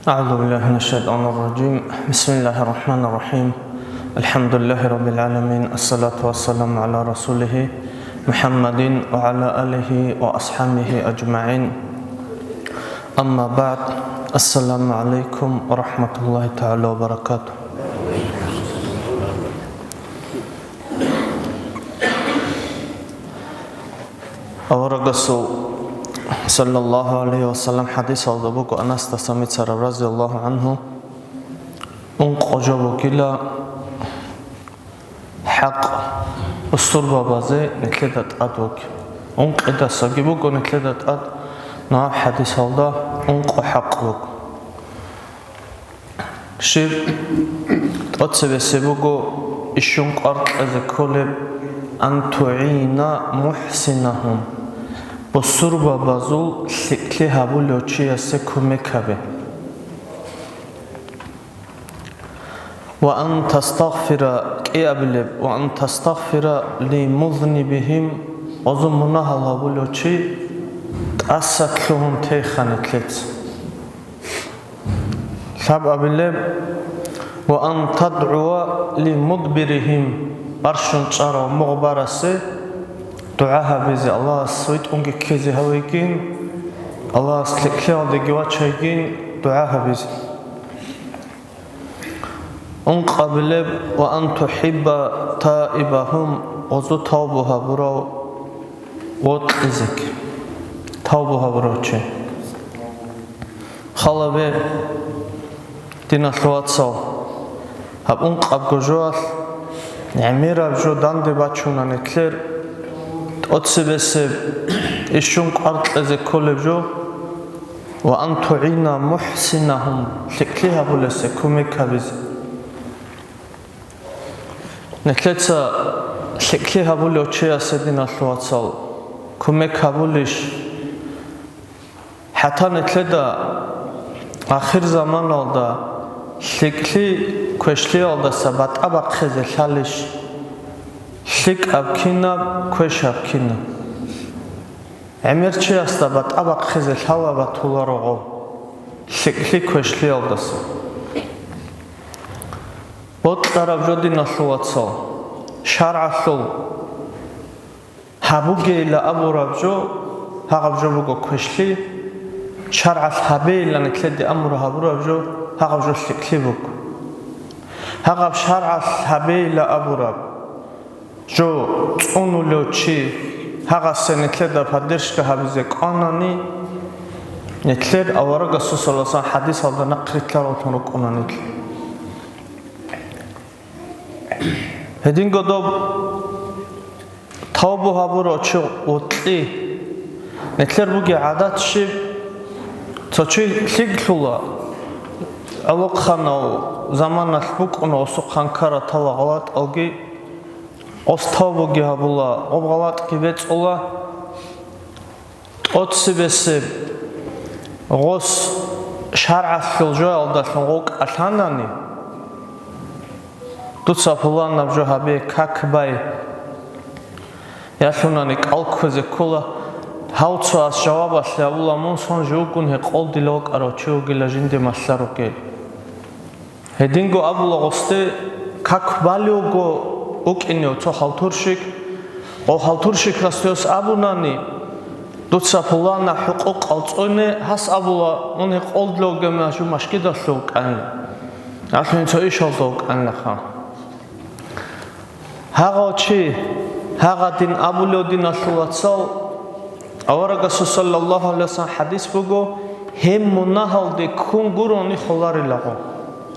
أعوذ بالله من الشيطان الرجيم بسم الله الرحمن الرحيم الحمد لله رب العالمين الصلاة والسلام على رسوله محمد وعلى آله وأصحابه أجمعين أما بعد السلام عليكم ورحمة الله تعالى وبركاته. أورغسو صلى الله عليه وسلم حديث أوضبوك أنس تسميت رضي الله عنه أنقجبو كلا حق الصربة بازي نتلدت أدوك أنقدا ساقبوك نتلدت أد نعم حديث أوضا أنق حق بوك شير أتسبه سبوك إشونق أرق أذكولب أن تعين محسنهم بصربة بازول سكلي هابو لوچي أسكو مكابي وأن تستغفر كيابلب وأن تستغفر لمذنبهم وزمناها هابو لوچي تأسكلهم تيخانكلت سب أبلب وأن تدعو لمدبرهم برشن چارا مغبرسي دعاها بيزي الله سويت أنك كيزي هويكين الله سلكليا دقيوات شايكين دعاها بيزي أنقبلب وأن تحب تائبهم وزو توبها برو وطلزك توبها برو چه خالبه دينا ثواتسال هب أنقب گجوال نعمير أبجو دانده بچونا نتلر أتسبسب إشونق أرق أزكولبجو وأن تعين محسنهم تكليها بولسكومي كابيز نكلتا تكليها بولوشيا سدين الثواتصال كومي كابوليش حتى نكلتا آخر زمان alda تكلي كوشلي alda سبات أبق خزي خالش لك أبكينا كوش أبكينا عمرتشي أستبات أبق خزي الهوا بطول رغو لك كوش لي ألدس بوت طرف جودي نصوات صال شرع صال هبوغي إلا أبو ربجو هغبجو بوغو كوش لي شرع الحبي إلا نكلدي أمر هبو ربجو هغبجو لك لي بوغو هغب شرع الحبي إلا أبو رب جو تونو لوچي هغه سنتلر د پدرشکه حبیزه قانونی نتلر اورا رسول الله صلی الله علیه و حدیث alda نقلتلر اوتونو قانونی هدین گدو توبه هابورو چو اوتلی نتلر بوگی عادت شیب تا چی خیگلولا الوق خانو زمان نخبوک اونو اسو خانکارا تالا غلط الگی أستوبوجي هبولا أبغلات كبيت الله أتسبسب غص شرع الخلجة ألدخن غوك أثناني دوتسافولا نبجو هبي كاكباي يثونانيك ألكوزي كولا هاوتسو أس جواب أسلابولا منصن جوكون هي قول دلوك أروتشيوغي لجندي مسلاروكي هدينغو أبولا غصتي كاكباليوغو أوكينيو تو خالتورشيك أو خالتورشيك راستيوس أبوناني دوتسا فلانا حقوق ألتوني هس أبولا مني قولد لوغا ماشو مشكيدا لوغ أن عشان تو إيش لوغ أن لخا هاغا چي هاغا دين أبولو دين أسلواتسال أورغا صلى الله عليه وسلم حديث بوغو هم مناهل دي كونغوروني خلاري لغو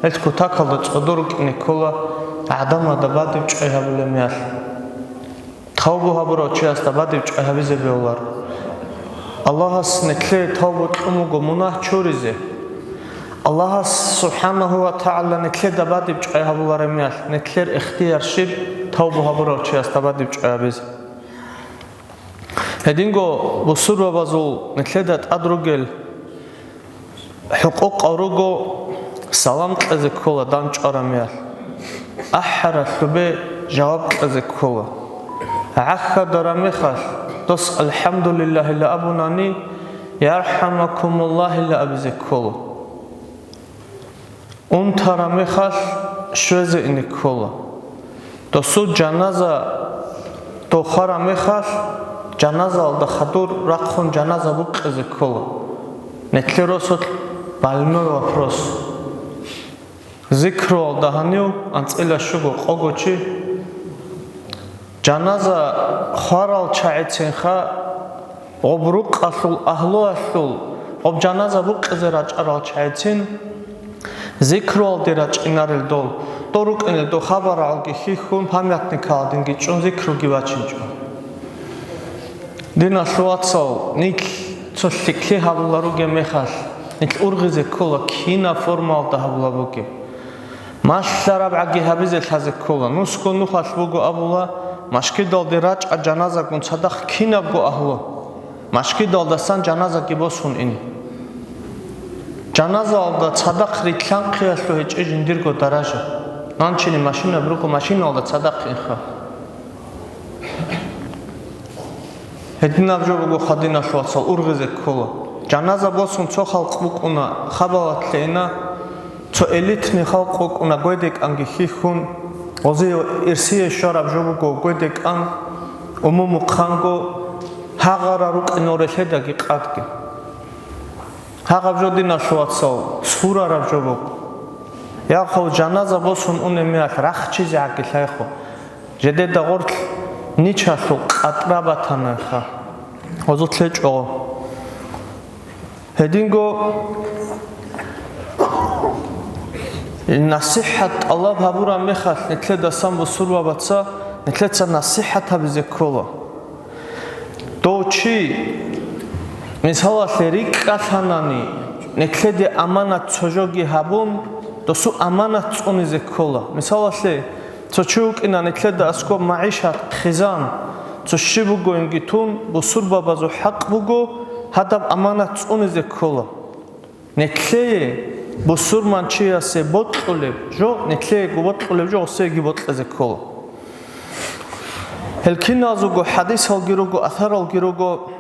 هلتكو تاكال دي تقدروك إني كولا عدم دبادي بچه بولمیال توبه هبرو چه است دبادی بچه هبیزه بیولار الله اس نکله توبه کموگو مناه چوریزه الله اس سبحانه و تعالی نکله دبادی بچه هبولمیال نکله اختیار شد توبه هبرو چه است دبادی بچه هبیزه هدینگو بسور و بازول نکله داد ادروگل حقوق اروگو سلام کزه کولا دانچ آرامیال أحرى خبي جواب أذكره عخا درامخش دوس الحمد لله لا أبوناني يرحمكم الله لا أبذكره унтара мехал швезе иникола то суд жаназа то хара мехал жаназа алда хадур ракхон жаназа буқезе кола нетлеросот балмер вопрос зикро алда ханю анцела шуго қогочи жаназа харал чаеценха обруқ асул ахлу асул об жаназа буқезе рачарал чаецен зикро алде рачинарел дол торукенел до хабар алги хихун памятник алдин гичун зикро гивачинчу дина суатсал ник цосликли хабуларуге мехал ник ургизе кола кина формал да хабулабуге машлараб аги хабизе хазе кола нуско нухал буго абула машки далде рач а жаназа кун садах кина бу ахло машки далдасан жаназа гибосун ин жаназа алда садах ритлан қияслу хеч жиндирго даража нанчини машина бруко машина алда садақ инха хединав жобуго хадина шуатсал ургизе кола жаназа босун цо халқ букуна хабалатлена цо элитни халқ букуна гойдек анги хихун озе ирсие шараб жобуго гойдек ан умуму қанго хағара рукинорел хедаги қадги хағаб жодина шуатсал сурараб жобуго яхо жаназа босун унемиат рахчизи агилайхо жедеда гортл ничасу атрабатанаха озутлечо хединго насихат аллах хабура мехат нетледа самбу сурвабаца нетлеца насихата бизекола дочи мисала лерик катанани нетледе аманат цожоги хабун досу аманат цонизе кола мисаласле цочук инанетледа аско маишат хизан цошибуго ингитун бусурба базу хақ буго хадаб аманат цонизе кола нетле бусур манчиясе ботлеб жо нетле губотлеб жо осеги ботлезе кола хелкиназуго хадис алгируго аthar алгируго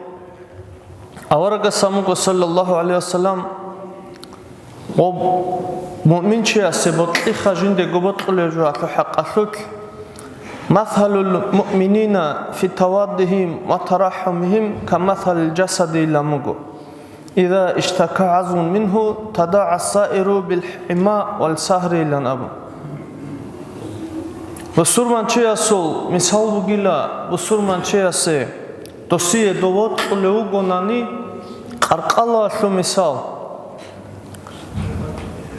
аварага самуго саллаллаху алейхи вассалам مؤمن شيء سبطلي خجين ده قبطل الجوع حقّلك مثل المؤمنين في توادهم وترحمهم كمثل الجسد لمغو إذا اشتكى عضو منه تداعى السائر بالحماء والسهر لنأبو بسور من شيء سول مثال بقيلا بسور من شيء سي دوسية دوات قلوغو ناني قرقالله شو مثال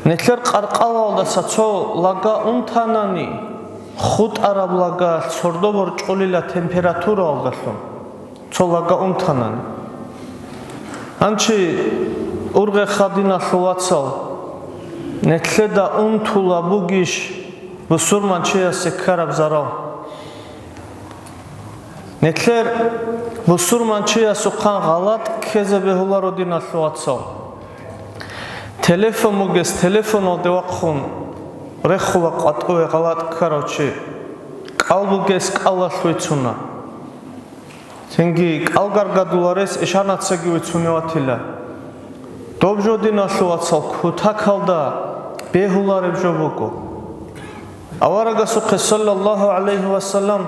нетлер қарқалалда сацо лага унтанани худ араб лага сордобор чолила температура алгасон цо лага унтанани анчи урге хадина шувацал нетледа унтула бугиш бусурман чея секараб зарал нетлер бусурман чея суқан ғалат кезе бехуларо дина шувацал телефон мугес телефон одевақхун рехула қатуе ғалат карочи қалбугес қалашвицуна сенги қалгаргадуларес ешанатсаги вицуневатила добжодина шувацал кутакалда бехулареб жобуку аварага сухе саллаллаху алейхи вассалам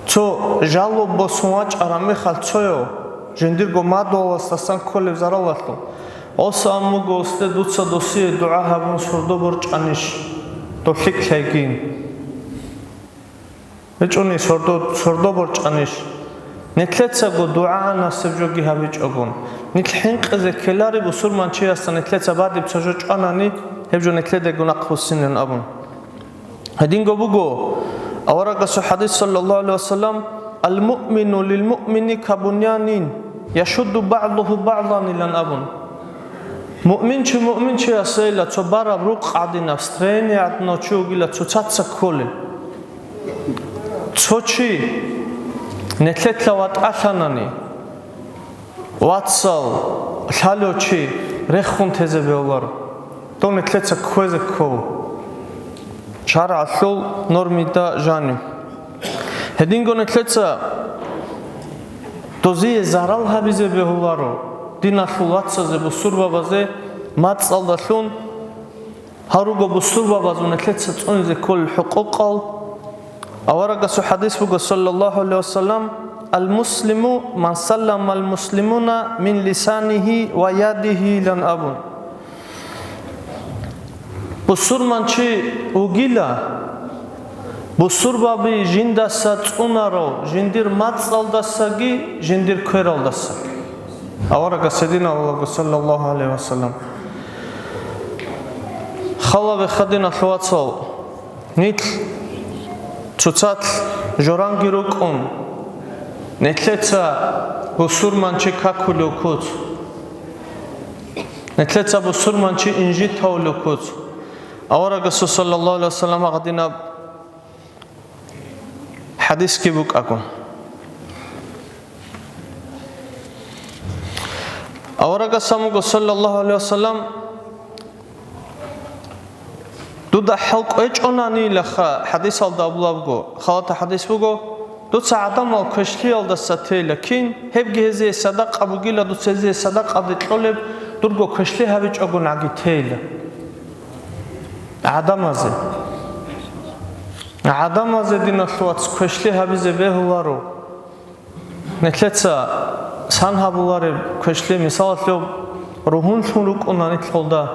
цо жалоб босуач арамехал цойо жендирго мадоластасан колев заралатлу осамуго осте дуца досие дуа хабун сордобор чаниш тофик легин эчуни сордобор чаниш нетлецаго дуа насебжоги хабичогон нитлхин қизе келари бусурман чи астан нетлеца бади бцожо чанани хебжо нетледе гунақхусинен абун хадинго буго аварага су хадис саллаллаху алейхи вассалам المؤمن للمؤمن كبنيان يشد بعضه بعضا لن أبن مؤمن چه اسیلا تو براب رو قادینا استرینی ادنا چوگیلا تو چاتسا کولی تو چی نتلت لوات آشانانی واتسال حالو چی رخون تزه بیاور تو نتلت کوز کو چهار اصل نورمیدا جانی هدینگو نتلت توزیع زارال هبیزه بیاورو دیناشو واتسازه بسور بابازه مات سالداشون هاروغو بسربا بازون اتلتسا تونزي كل حقوقال أورغسو حديث بغو صلى الله عليه وسلم المسلم من سلم المسلمون من لسانه ويده لن أبون بسر منچي وغيلا بسر بابي جندسا تونارو جندير ماتسالدساگي جندير كويرالدسا أورغا سيدنا الله صلى الله عليه وسلم خلا بخدنا ثواتسال نيت تشوتات جورانگيروكون نتلتا بسر منچي كاكولوكوت نتلتا بسر منچي انجي تاولوكوت أورغا صلى الله عليه وسلم غدنا حديث كي بوك أكون أورغا سامو صلى الله عليه وسلم دودا حلق اجوناني لخا حديث الدا بلابغو خالتا حديث بوغو دو ساعتام كشتي الدا ساتي لكن هبغي هزي صدق ابوغيلا دو سزي صدق ابد طلب درغو كشتي هبج اگوناگي تيل عدم از دین خواهد کشلی هبیزه به هوارو نکلتسا سان هبولاره کشلی مثال لب روحون شونروک اونانی تولدا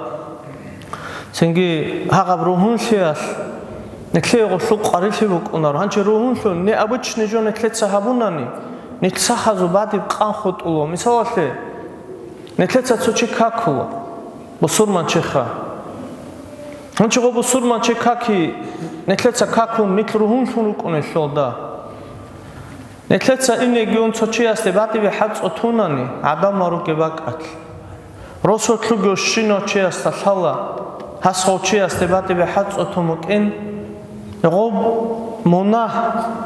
سنگی هاگاب روحون شیاس نکلی غشلو قاریشی بک اونارو هنچه روحون شون نه ابوچ نجو نکلتسا هبونانی نکلتسا خزو بعدی قان خود اولو مثال لی نکلتسا چوچی کاکولو بسور من چخا هنچه غو بسور من چه کاکی نتلتسا کاکون نتلروهون شونو کنه شلدا نتلتسا اینه گیون چوچی است باتی به حدس اتونانی عدم مارو که باکت رسول تلو گوشینو چی است سالا هسخو چی است باتی به حدس اتومک این غو مونا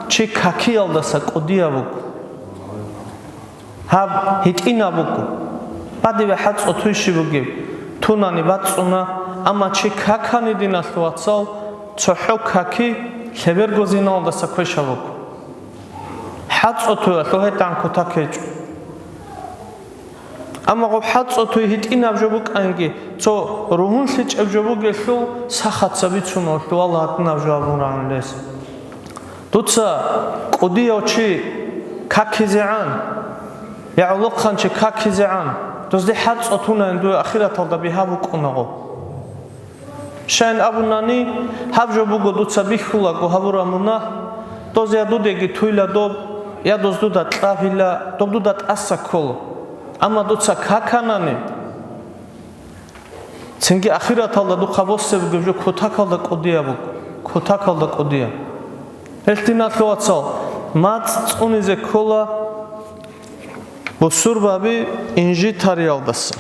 چی کاکی الدسا قدیا بکو هب هیت اینا بکو باتی به حدس اتویشی بگیم تونانی بات اونا اما چی کاکانی دینا سواتسال چحو کاکی خبر گزینال دستا کوشا بکو حدس اتوی لوه تانکو تاکیج اما غب حدس اتوی هیت این ابجو بک انگی تو روحون سیچ ابجو بگی شو سخت سبی چونو شو الله هاتن ابجو ابون ران لیس دوتسا قدی او چی کاکی زیعان یا علقان چی کاکی زیعان دوزدی حدس اتونه اندوی اخیرت الدا بیها بکنه غب شاین ابونانی هبجو بگو دوتسا بیخولا گو هبورامونا دوز یا دودگی تویلا دوب یا دوز دودت لافیلا دوب دودت اسا کلو اما دوتسا کاکانانی سنگی اخیرت الدا دو قبوسه بگو جو کتاک الدا قدیا بگو کتاک الدا قدیا التینات لواتسال مات اونیزه کلا بسور بابی انجی تاریال دست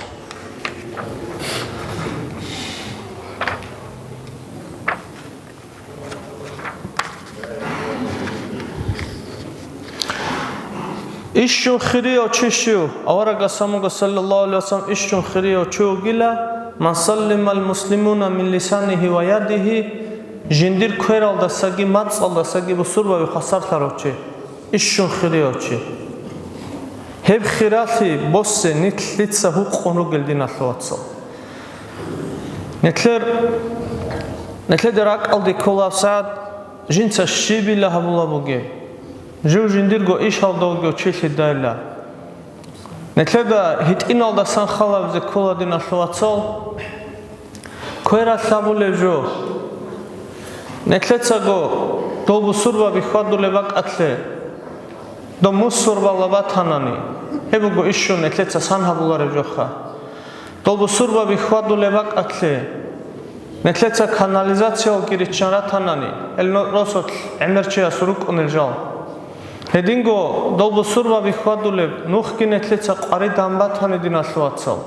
ایشون خیری و چشیو آورگا ساموگا صلی الله علیه وسلم ایشون خیری و چو گیلا من سلم المسلمون من لسانه و یده جندیر کویرال دستگی ماتسال دستگی بسور بابی خسار تارو چه ایشون خیری و چه هب خیراتی بوسه نتلیتسا هو قونو گلدین اخواتسال نتلر دراک الدی کولا سعد جنسا شیبی لحبولا بوگه جو جندیر گو ایش هالدو گو چیلی دایلا نتلر دا هیت این الدا سان خالا بزه کولا دین اخواتسال کویرات لابوله جو نتلیتسا گو دو بسور بابی خواد دو لباک اتله دو مصور بالابات هنانی هبو گو ایشون نتلیتسا سان هبولاره جوخا دو بسور بابی خواد دو لباک اتله نتلیتسا کانالیزاسیو گیری چنرات هنانی الرسول عمرچه اسروک اونلجال هدینگو دو بسور بابی خواد دو لب نوخ کی نتلیتسا قاری دنبات هنی دینا شواتسال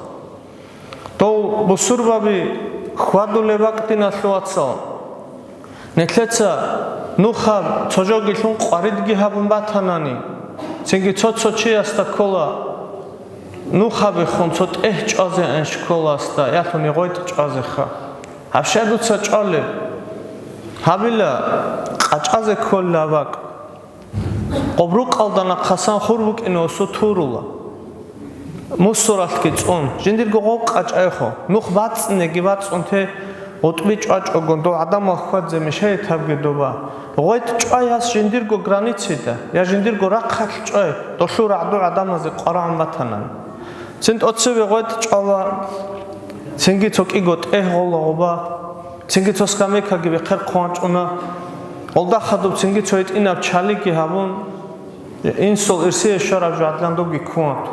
دو بسور بابی خواد دو لباک دینا شواتسال نتلیتسا نوخاب چوجوگی چون قاری دیگی هبون بات هنانی چنگی چو چی استا کولا نوخابی خون چوت چازه انش کولا استا یا تو نیگویت چازه خا هفشه دوتسا چاله هبیلا قچازه کولا باک قبرو قالدانا قسان خوربوک اینو سو تورولا مصورات کی چون جندیر گو قچای خو نوخ بات نگی بات اون ته ოტბი ჭვაჭოგონ დო ადამა ხვაძე მე შეეთავგედობა ღოეთ ჭვაიას ჟინდირგო გრანიციდა ია ჟინდირგო რახალ ჭვაი დოშურა დო ადამაზე ყარან მათანან ცენ ოცევე ღოეთ ჭვა ცენგი ცოკიგო ტეღოლობა ცენგი ცოსკამეკაგები ხერ ყვანჭუნა ოლდა ხადო ცენგი ცოიტინა ჩალიკი ჰავონ ინსოლ ერსია შარავ ადლანდოგი კვანტ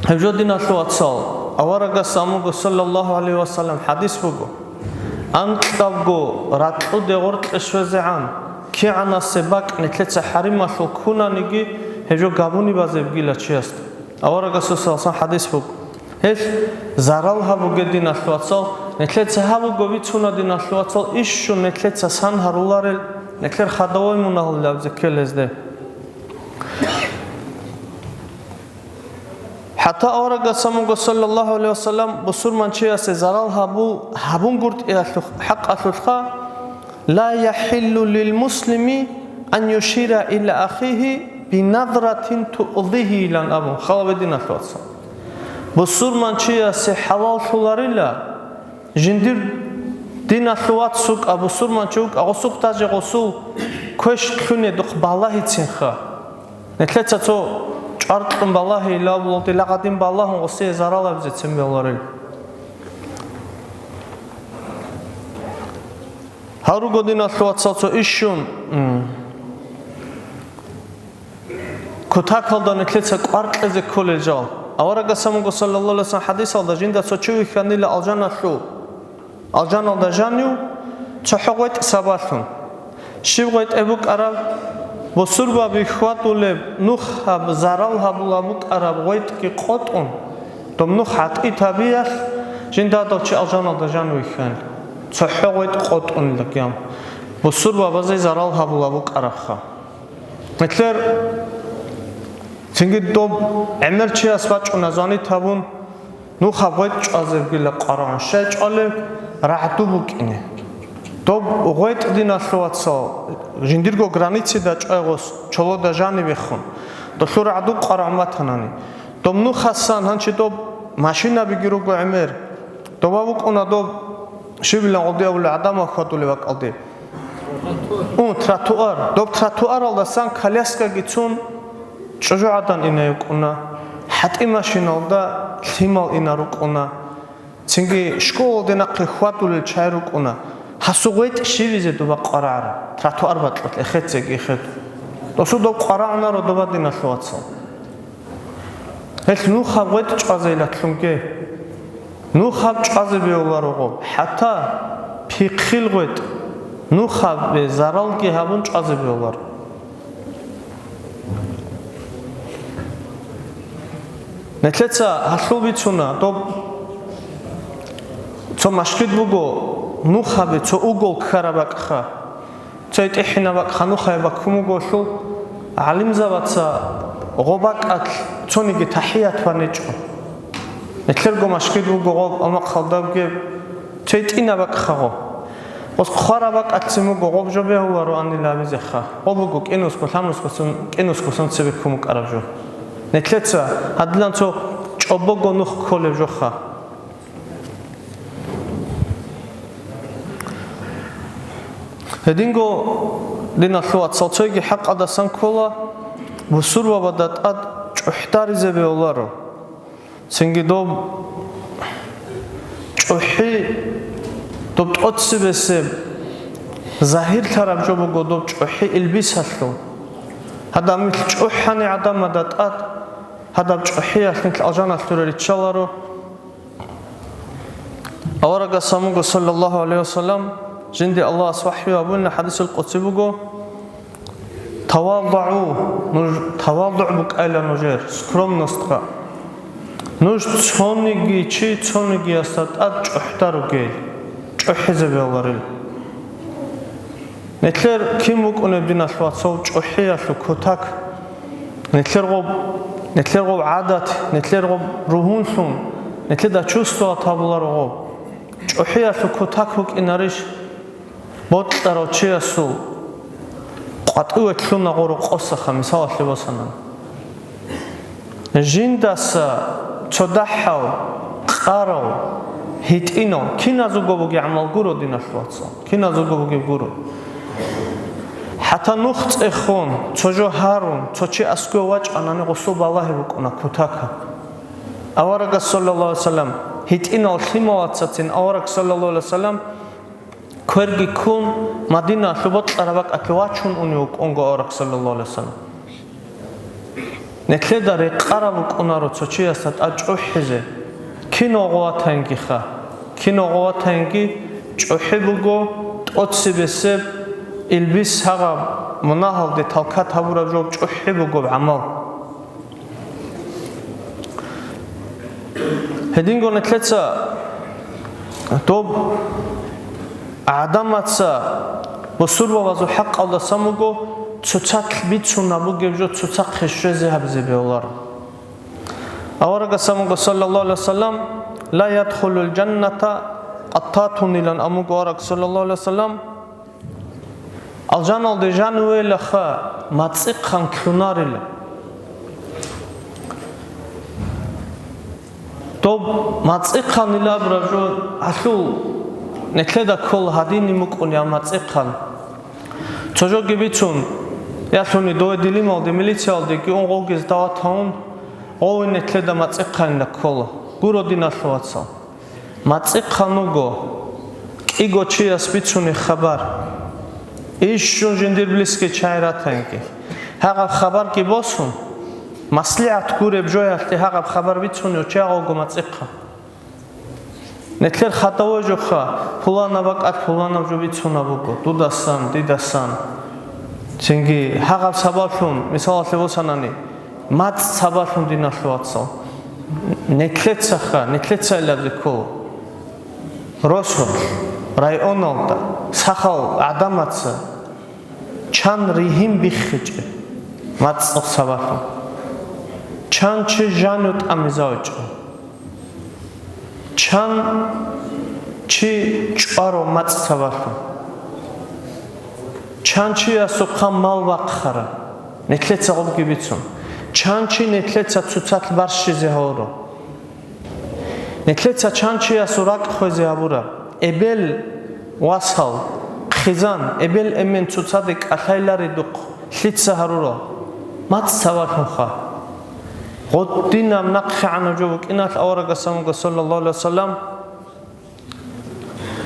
ჰევჯოდინა სოაცალ ავარაგა სამუგო სალალლაჰუ ალეიჰი ვასალამ ჰადის ბუგო ანტავგო რატო დეღორტეშვეზე ან ქიანა სებაკ ნეთლეცა ჰარიმასო ქუნანიგი ჰევჯო გაბუნი ბაზებგილა ჩიასტ ავარაგა სოსალსან ჰადის ბუგო ეს ზარალ ჰაბუგედინა სოაცალ ნეთლეცა ჰაბუგო ვიცუნადინა სოაცალ იშშუ ნეთლეცა სან ჰარულარელ ნეთლერ ხადავოი მუნაჰულავზე ქელეზდე حتى أورج سموه صلى الله عليه وسلم بصور من شيء سزرال هبون قرط حق أثلخا لا يحل للمسلم أن يشير إلى أخيه بنظرة تؤذيه لن أبو خلا بدينا ثلاثة بصور من شيء سحلال شلاريلا جندير دينا ثلاث سوق أبو صور من شوك أو سوق تاج غسو كوش كونه دخ بالله تنخا نتلت تو ჭარტყმ ბალაჰი ლაბლოთი ლაღადიმ ბალაჰ ოსე ზარალაბზე ცემელარელ ჰარუგოდინა სვაცაცო იშუნ ქოთაკალდან ეთლეცა კვარტლეზე ქოლეჯალ ავარაგა სამუგო სალალლაჰუ ალეიჰი ვასალამ ჰადის ალდა ჟინდა ცოჩუი ხანილა ალჯანაშუ ალჯანალდა ჟანიუ ცოჰოღვეთ საბათუნ შივღვეთ ებუკარა بسربا بخواتول نخ هب زرال هبلابوك عرب غيت كي قطن دم نخ حتى تبيح جندا دوتشي الجنة دجان ويخان صحة غيت قطن لقيام بسربا بزي زرال هبلابوك عرخا مثل تنجي دوب عمر شيء أسباب ونزاني تبون نخ هب غيت أزر جل قران شيء على رعدو بكينه دوب غيت دينا ثواتسا جنديرغو граници да ჭეღოს ჩოლო და ჟანი ვეხონ და სურა ადუ ყარამათანანი დომნუ ხასან ჰანჩი დო მაშინა ბიგირუგო ამერ დობავუ ყონა დო შივილა ოდიაულა ადამა ხატული ვაკალდი ტრატუარ დო ტრატუარ ალდა სან ქალიასკა გიცუნ ჭოჟადან ინა უკუნა ჰატი მაშინა და ლიმალ ინა რუკუნა ცინგი შკოლ დენა ხატული ჩაირუკუნა حسوقيت شيء دوبا قرار تراتو أربعة إخت زي إخت لو دو قرارنا رو دوبا دينا ثواتسا هل نو خابويت جازي لاتلونكي نو خاب جازي بيولارو حتى بيخيل غويت نو خاب بزرال كي هابون جازي بيولار نتلتسا هسلو بيتسونا دوب تو مشكد بوغو نخابه تو اوگل خرابک خا تویت احنابک خانوخه بکومگوشو علم زبطا غباک ات چونیگی تحیات ونیچو نتلرگو مشکل بگو غب اما خالدابگی تویت اینابک خاگو بس خرابک ات سیمگو غب جو بیهو رو آنی لابیز خا غبگو کنوس کسان سبی کومک عرب جو نتلتسا هدلان تو چوبگو نخ کل جو خا هدينغو دينا ثوات صوتيجي حق هذا سانكولا بسور وبدات أد جحتاري زبي ولارو سنجي دوب جحي دوب تقصي بسيب ظاهر تراب جوبو دوب جحي البيس هالو هذا مثل جحاني عدم بدات أد هذا جحي مثل أجانا ثوري تشالارو أورجا ساموغو صلى الله عليه وسلم جندي الله صحيح وابونا حديث القدس بقو تواضعوا تواضع بك أيلا نجير سكرم نستقى نوش تونيجي چي تونيجي استاد أد جحتارو جيل جحي زبي الله نتلر كم وكونه بدنا ثوات صو جحي أثلو كتاك نتلر غب عادات نتلر غب روحون ثم نتلر دا چوستوا تابلار غب جحي أثلو كتاك وك إناريش بطلارو چياسو قطعو اتلونا غورو قصخا مثال لباسانا جندسا چودحاو قارو ჰიტინო ქინაზუგობუგი ამალ გურო დინახლოაცო ქინაზუგობუგი გურო ჰათა ნუხწეხონ ცოჯო ჰარუნ ცოჩი ასკო ვაჭანანი ყოსო ბალაჰი ვუკუნა ქუთაკა ავარაგა სალლალლაჰუ ალეიჰი ვასალამ ჰიტინო ხიმოაცაცინ ავარაგ სალლალლაჰუ ალეიჰი ვასალამ ქერგი ქუნ მადინა ხუბოთ ყარაბაკ ათვაჩუნ უნი უკონგო ავარაგ სალლალლაჰუ ალეიჰი ვასალამ ნექლედარე ყარავ უკუნარო ცოჩიასად აჭუჰიზე ქინოღვათენგი ხა ქინოღვათენგი ჭუჰიბუგო ტოციბესე илбис хага мунахалде талка табура жоб ჭუჰიბუგო ამალ ჰედინგო ნექლეცა დობ ადამიანცა მოსურბავაზო ჰაყალდა სამუგო ცუცაკ ბიცუნა ბუგებჯო ცუცაკ ხეშრეზე ჰაბზებეოლარ ავარაგა სამუგო სალლალლაჰუ ალეიჰი ვასალამ ლა იადხულულ ჯანნატა ყატატუნილან ამუგო ავარაგ სალლალლაჰუ ალეიჰი ვასალამ ალჯანალ დი ჟანუელა ხა მაწიყან ქუნარილა დობ მაწიყანილა ბრაჟო ახუ ნექლედა ქოლ ჰადინი მუკუნი ამაწიყან ცოჯოგი ბიცუნ ясуни доедили малди милициалди ки он гогез даватаун овин нетледа мацикханна кола гуродина шлоаца мацикхануго киго чия спицуни хабар ишшун жиндирблиске чайратанки хага хабар ки босун маслиат гуреб жояхти хага хабар бицуни очагого мацикха нетлер хатавожоха пулана бакат пулана жубицуна буго дудасан дидасан Çünkü haqab sabafun misal levosанани mat sabafun dinashloatso nekletsa labdiko rosol rayonolda saxal adamatsa chan rihim bixhiche mat sabafun chan chi janut amizoch chan chi charo mat sabafun ჩანჩია სუხამ მალვაყხარა ნექლეცა ყოფგიბიცუნ ჩანჩი ნექლეცა ცუცათ ბარშიზე ჰორო ნექლეცა ჩანჩია სურაკ ხოზე აბურა ებელ ვასალ ხიზან ებელ ემენ ცუცადე კახაილარი დუყ ლიცა ჰარულო მათ სავარხა ღოდინამ ნახანა ჯო კინათ ავარაგა სამგა სალლალლაჰუ ალეიჰი ვასალამ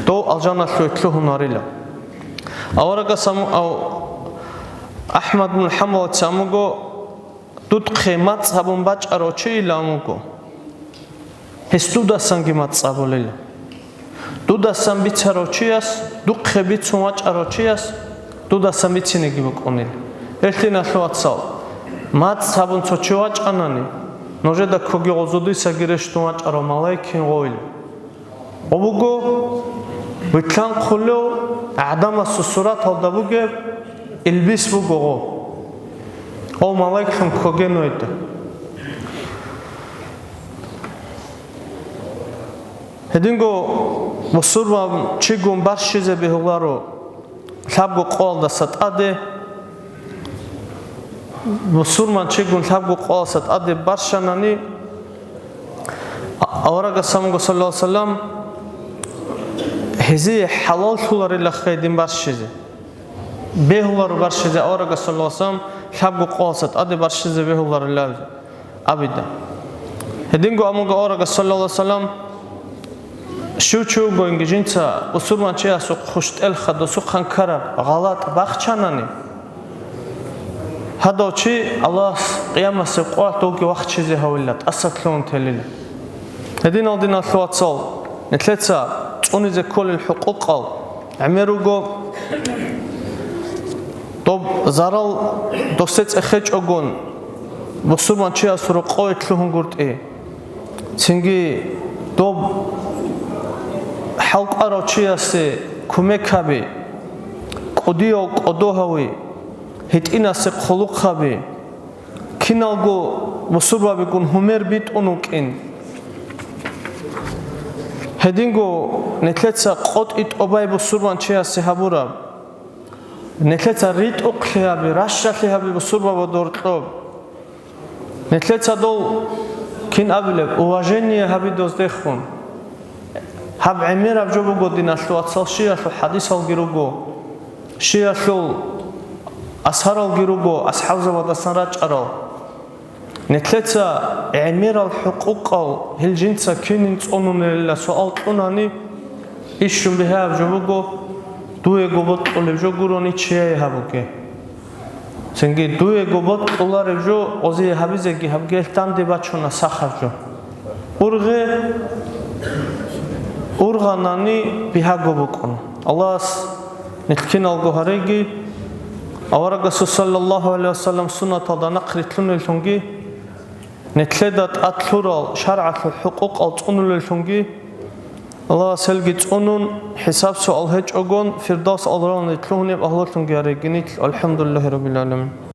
დო ალჯანათ ლუჰუნარილა Аварага саму Ахмад бин Хамад самуго тут қимат сабун бачаро чиламуго хестуда санги мат саболела дуда сам бицаро чиас дуқе бицума чаро чиас дуда сам бицинеги боконел ертина шлоатсал мат сабун цочива чанани ножеда коги озуди сагирештума чаро малайкин гоил обуго битлан қуло Адама сусурат алдабуге илбис бугого о малайкам когенойда хединго мусурва чигум баршизе бехуларо лабго қолда сатаде мусурман чигум лабго қол сатаде баршанани аварага самго саллаллаху алейхи вассалам هذه حلال خلار الله خيدين برشيزه بهولار برشيزه أورجا صلى الله عليه وسلم حبوا قاصد أدي برشيزه بهولار الله أبدا هدينغو أموجا أورجا صلى الله عليه وسلم شو بوينج جنسا وسورمان شيء سوق خشت الخد وسوق خنكرة غلط بخشانني هذا شيء الله قيامة سقوط توقي وقت شيء هولات أسكلون تليل هدين أودينا ثواتصال نتلتسا ونزل كل الحقوق عمروجو طب زارل دوست أخج أجون بسرمان شيء أسرق قويت لهم قرط إيه سنجي طب حلق أرو شيء أسي كمكابي قديو قدوهوي هتينا سقخلق خبي كنالجو بسروا بيكون همير بيت أنوكين هدينغو نتلتسا قط إت أباي بسرمان شيء سهبورا نتلتسا ريت أقلها برشة لها بسروا بدورتلو نتلتسا دول كين أبلغ وواجنية هبي دوز دخون هب عمير أبجو بقو دين أسلو أتصال شيئة حديث الجروجو شيئة أسهر الجروجو أصحاب زبادة سنراج أرو نتلتا عمير الحقوق هالجنسة كنين تقولون لله سؤال تقولاني إيشون بها أبجو بقو دوه قبط قلبجو قروني تشيئي هبوكي سنگی دوی گوبت اولار جو اوزی حبیزگی حبگل تاندی بچونا سخر جو ارغانانی بیها گوبکن الله نتکین الگوهرگی اورگسو صلی الله علیه وسلم سنت دا نقریتلون التونگی نتلدت اتلورال شرعت الحقوق التونل التونگی الله سلگی تونون حساب سوال هج اگون فرداس آدران نتلونی بهلتون گیارگینی الحمدلله رب العالمین